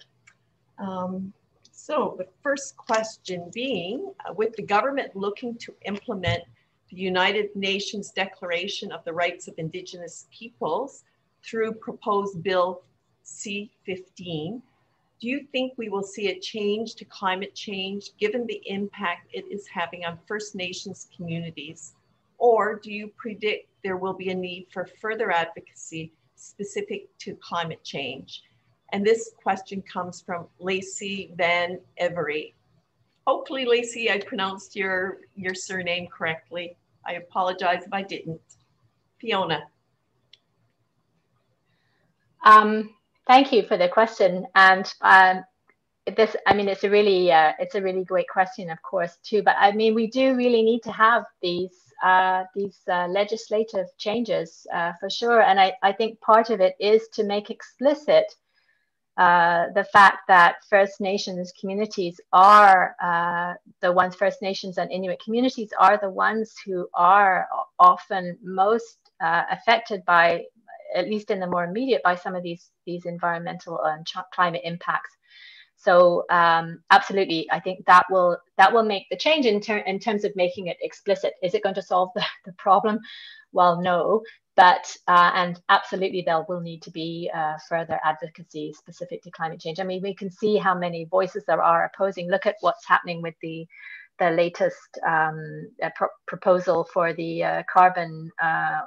So the first question being, with the government looking to implement the United Nations Declaration of the Rights of Indigenous Peoples through proposed Bill C-15, do you think we will see a change to climate change given the impact it is having on First Nations communities? Or do you predict there will be a need for further advocacy specific to climate change? And this question comes from Lacey Van Every. Hopefully, Lacey, I pronounced your surname correctly. I apologize if I didn't. Fiona. Thank you for the question, and it's a really great question, of course, too. But I mean, we do really need to have these legislative changes for sure, and I think part of it is to make explicit the fact that First Nations communities are First Nations and Inuit communities are the ones who are often most affected by, at least in the more immediate, by some of these environmental and climate impacts. So absolutely, I think that will make the change in terms of making it explicit. Is it going to solve the problem? Well, no, but and absolutely there will need to be further advocacy specific to climate change. I mean, we can see how many voices there are opposing. Look at what's happening with the latest proposal for the carbon. I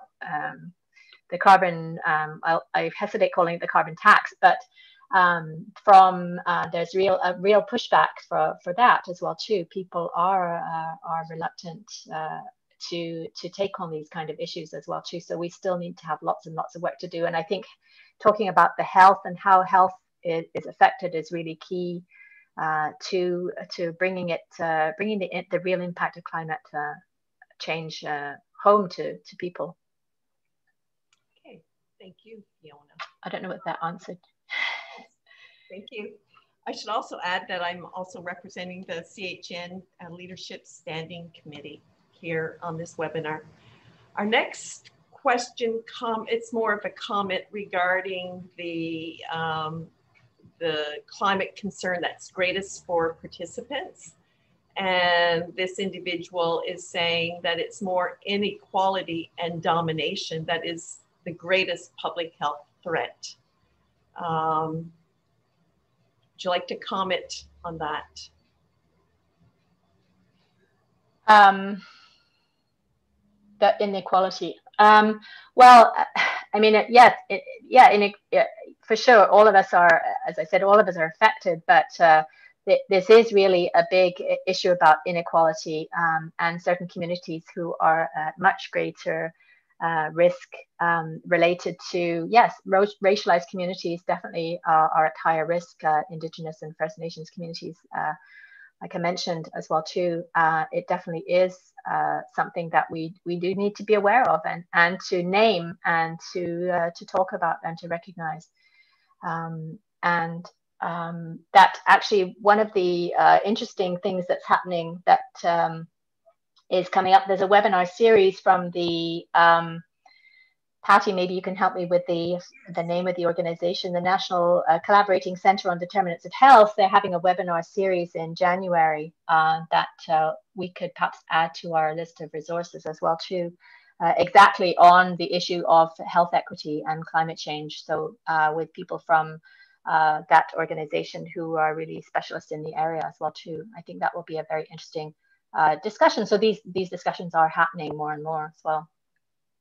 hesitate calling it the carbon tax, but there's a real pushback for that as well too. People are reluctant to take on these kind of issues as well too. So we still need to have lots and lots of work to do. And I think talking about the health and how health is affected is really key to bringing the real impact of climate change home to people. Thank you, Fiona. I don't know what that answered. Thank you. I should also add that I'm also representing the CHN Leadership Standing Committee here on this webinar. Our next question, it's more of a comment regarding the climate concern that's greatest for participants. And this individual is saying that it's more inequality and domination that is the greatest public health threat. Would you like to comment on that? The inequality. Well, I mean, yes, for sure. All of us are, as I said, all of us are affected, but this is really a big issue about inequality and certain communities who are at much greater risk related to, yes, racialized communities definitely are at higher risk, Indigenous and First Nations communities, like I mentioned as well too. It definitely is something that we do need to be aware of and to name and to talk about and to recognize. That actually one of the interesting things that's happening that is coming up. There's a webinar series from the Patty, maybe you can help me with the name of the organization, the National Collaborating Center on Determinants of Health. They're having a webinar series in January that we could perhaps add to our list of resources as well too, exactly on the issue of health equity and climate change. So with people from that organization who are really specialists in the area as well too. I think that will be a very interesting discussion. So these discussions are happening more and more as well.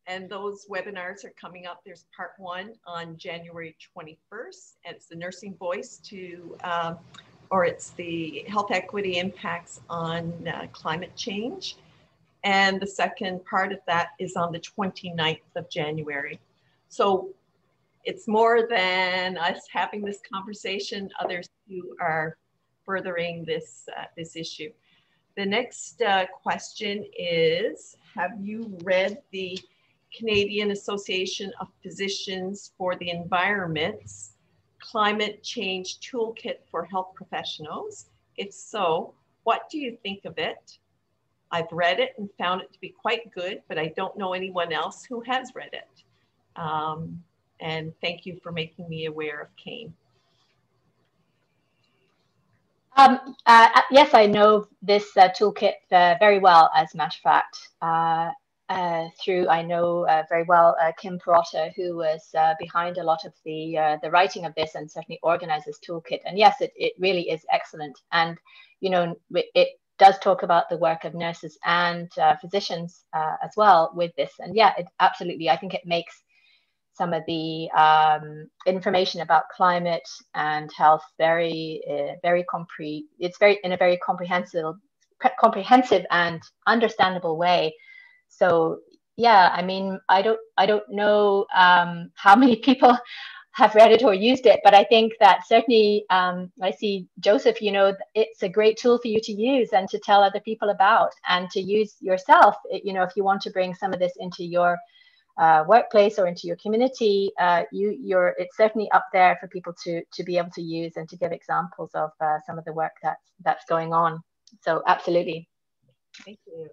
And those webinars are coming up. There's part 1 on January 21st. It's the Nursing Voice or it's the health equity impacts on climate change. And the second part of that is on the 29th of January. So it's more than us having this conversation. Others who are furthering this issue. The next question is, have you read the Canadian Association of Physicians for the Environment's Climate Change Toolkit for Health Professionals? If so, what do you think of it? I've read it and found it to be quite good, but I don't know anyone else who has read it. And thank you for making me aware of CANE. Yes, I know this toolkit very well, as a matter of fact. I know very well Kim Perrotta, who was behind a lot of the writing of this and certainly organized this toolkit. And yes, it really is excellent. And, you know, it does talk about the work of nurses and physicians as well with this. And yeah, it absolutely, I think it makes some of the information about climate and health in a very comprehensive and understandable way. So yeah, I mean, I don't know how many people have read it or used it, but I think that certainly I see Joseph, you know, it's a great tool for you to use and to tell other people about and to use yourself, you know, if you want to bring some of this into your workplace or into your community, it's certainly up there for people to be able to use and to give examples of some of the work that's going on. So absolutely. Thank you.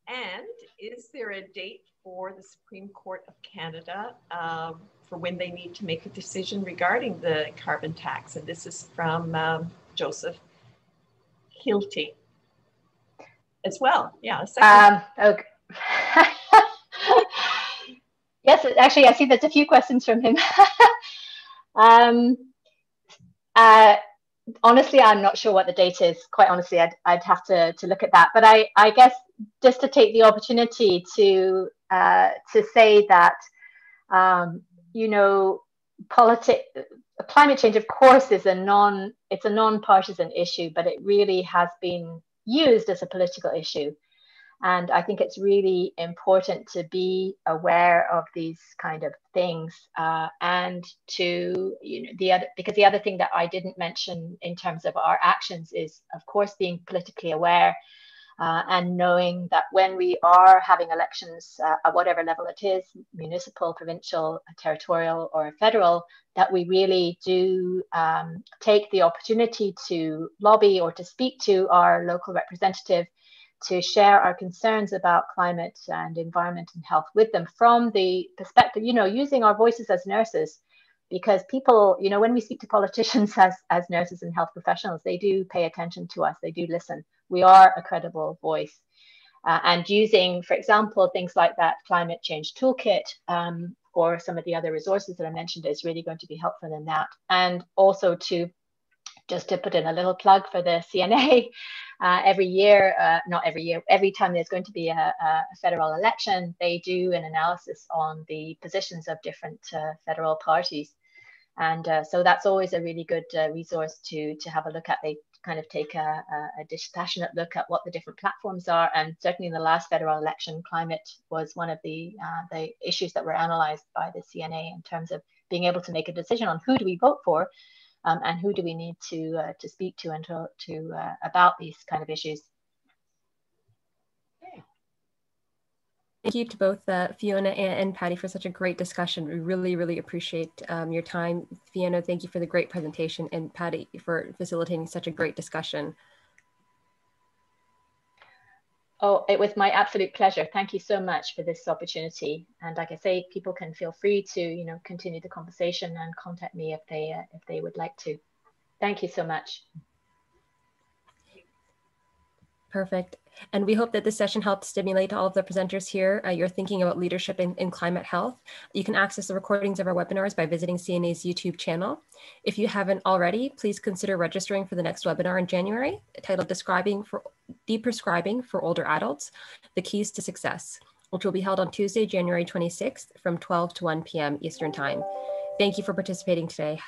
And is there a date for the Supreme Court of Canada for when they need to make a decision regarding the carbon tax? And this is from Joseph Hilty as well. Yeah. Okay. Yes, actually, I see there's a few questions from him. Honestly, I'm not sure what the date is. Quite honestly, I'd have to look at that. But I guess just to take the opportunity to say that, you know, climate change, of course, it's a non-partisan issue, but it really has been used as a political issue. And I think it's really important to be aware of these kind of things and to, you know, because the other thing that I didn't mention in terms of our actions is, of course, being politically aware and knowing that when we are having elections at whatever level it is, municipal, provincial, territorial, or federal, that we really do take the opportunity to lobby or to speak to our local representative, to share our concerns about climate and environment and health with them from the perspective, you know, using our voices as nurses, because people, you know, when we speak to politicians as nurses and health professionals, they do pay attention to us, they do listen. We are a credible voice. And using, for example, things like that climate change toolkit or some of the other resources that I mentioned is really going to be helpful in that. And also to put in a little plug for the CNA, every time there's going to be a federal election, they do an analysis on the positions of different federal parties. And so that's always a really good resource to have a look at. They kind of take a dispassionate look at what the different platforms are. And certainly in the last federal election, climate was one of the issues that were analyzed by the CNA in terms of being able to make a decision on who do we vote for. And who do we need to speak to and to about these kind of issues? Thank you to both Fiona and Patty for such a great discussion. We really, really appreciate your time. Fiona, thank you for the great presentation, and Patty for facilitating such a great discussion. Oh, it was my absolute pleasure. Thank you so much for this opportunity. And like I say, people can feel free to, continue the conversation and contact me if they would like to. Thank you so much. Perfect. And we hope that this session helped stimulate all of the presenters here your thinking about leadership in climate health. You can access the recordings of our webinars by visiting CNA's YouTube channel. If you haven't already, please consider registering for the next webinar in January, titled Deprescribing for Older Adults, The Keys to Success, which will be held on Tuesday, January 26th from 12 to 1 p.m. Eastern Time. Thank you for participating today.